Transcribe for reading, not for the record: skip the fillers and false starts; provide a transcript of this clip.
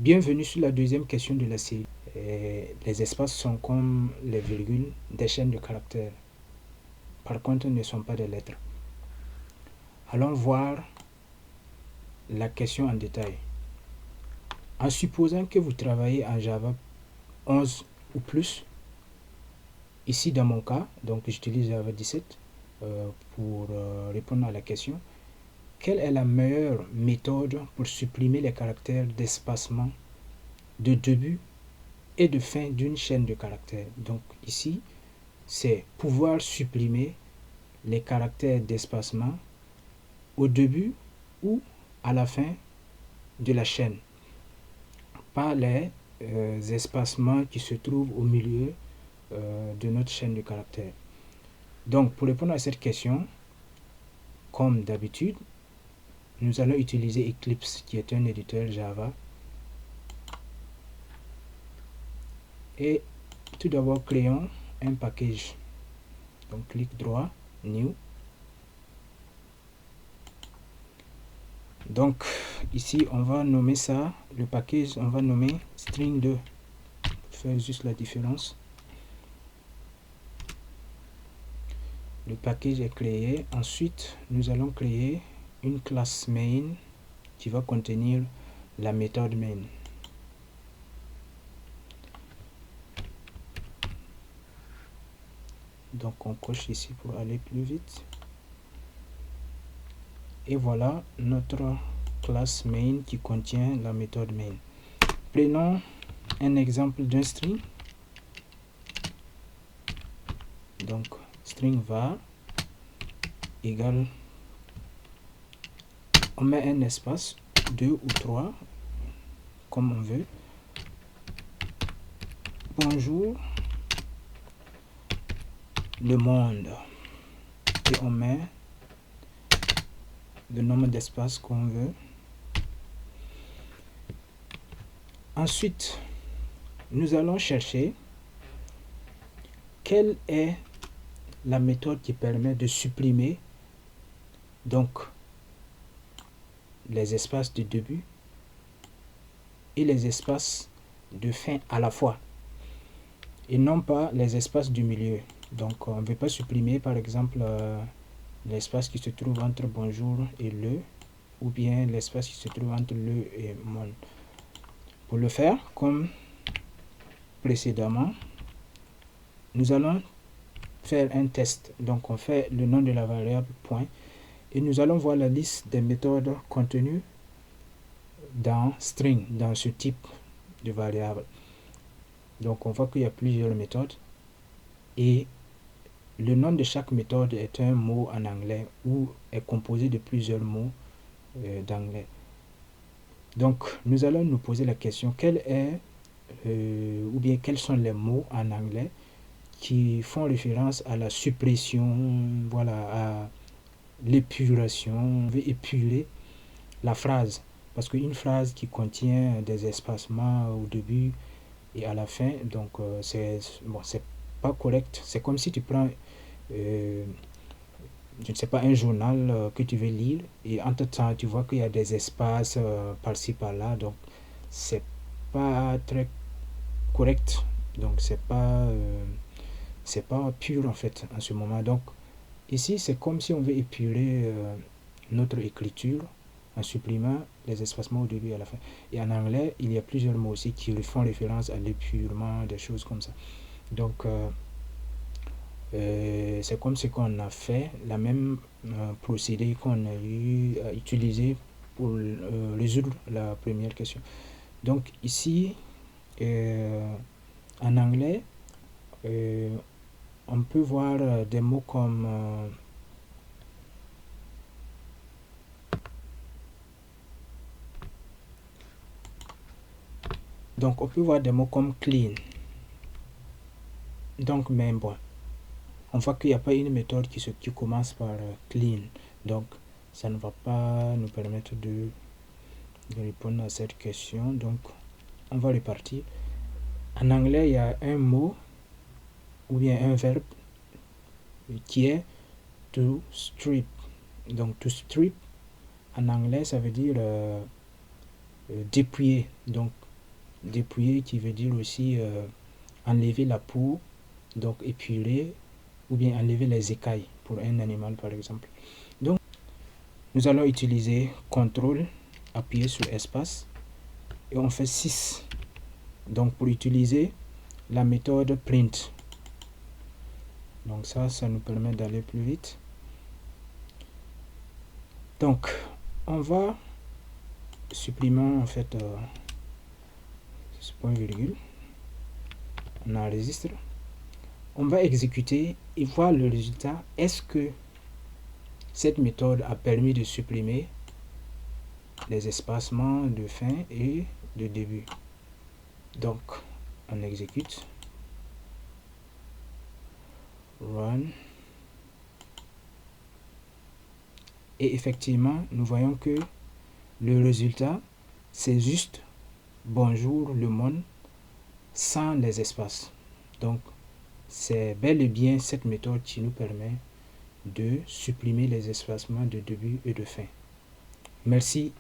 Bienvenue sur la deuxième question de la série. Les espaces sont comme les virgules des chaînes de caractères. Par contre, ne sont pas des lettres. Allons voir la question en détail. En supposant que vous travaillez en Java 11 ou plus, ici dans mon cas, donc j'utilise Java 17 pour répondre à la question. Quelle est la meilleure méthode pour supprimer les caractères d'espacement de début et de fin d'une chaîne de caractères? Donc ici, c'est pouvoir supprimer les caractères d'espacement au début ou à la fin de la chaîne, pas les espacements qui se trouvent au milieu de notre chaîne de caractères. Donc pour répondre à cette question, comme d'habitude, nous allons utiliser Eclipse qui est un éditeur Java. Et tout d'abord, créons un package. Donc clic droit, New. Donc ici, on va nommer ça, le package, on va nommer string2. Faire juste la différence. Le package est créé. Ensuite, nous allons créer une classe main qui va contenir la méthode main. Donc on coche ici pour aller plus vite. Et voilà notre classe main qui contient la méthode main. Prenons un exemple d'un string. Donc string var égale, on met un espace, 2 ou 3 comme on veut. Bonjour le monde, et on met le nombre d'espaces qu'on veut. Ensuite, nous allons chercher quelle est la méthode qui permet de supprimer donc les espaces de début et les espaces de fin à la fois, et non pas les espaces du milieu. Donc on ne veut pas supprimer par exemple l'espace qui se trouve entre bonjour et le, ou bien l'espace qui se trouve entre le et mon. Pour le faire, comme précédemment, nous allons faire un test. Donc on fait le nom de la variable point, et nous allons voir la liste des méthodes contenues dans string, dans ce type de variable. Donc on voit qu'il y a plusieurs méthodes, et le nom de chaque méthode est un mot en anglais ou est composé de plusieurs mots d'anglais. Donc nous allons nous poser la question, quel est ou bien quels sont les mots en anglais qui font référence à la suppression, voilà, à l'épuration. On veut épurer la phrase, parce qu'une phrase qui contient des espacements au début et à la fin, donc c'est pas correct. C'est comme si tu prends je ne sais pas, un journal que tu veux lire, et entre temps tu vois qu'il y a des espaces par-ci par-là, donc c'est pas très correct, donc c'est pas pur en fait en ce moment. Donc ici c'est comme si on veut épurer notre écriture en supprimant les espacements au début et à la fin. Et en anglais il y a plusieurs mots aussi qui font référence à l'épurement, des choses comme ça. Donc c'est comme ce qu'on a fait, la même procédé qu'on a eu à utiliser pour résoudre la première question. Donc ici en anglais on peut voir des mots comme donc on peut voir des mots comme clean. Donc mais bon, on voit qu'il n'y a pas une méthode qui commence par clean, donc ça ne va pas nous permettre de répondre à cette question. Donc on va repartir. En anglais il y a un mot ou bien un verbe qui est to strip. Donc to strip en anglais ça veut dire dépouiller. Donc Dépouiller qui veut dire aussi enlever la peau, donc épurer, ou bien enlever les écailles pour un animal par exemple. Donc nous allons utiliser CTRL, appuyer sur espace, et on fait 6. Donc pour utiliser la méthode print. Donc ça nous permet d'aller plus vite. Donc on va supprimer en fait ce point virgule. On enregistre. On va exécuter et voir le résultat. Est-ce que cette méthode a permis de supprimer les espacements de fin et de début? Donc on exécute. Run. Et effectivement, nous voyons que le résultat, c'est juste bonjour le monde sans les espaces. Donc, c'est bel et bien cette méthode qui nous permet de supprimer les espacements de début et de fin. Merci.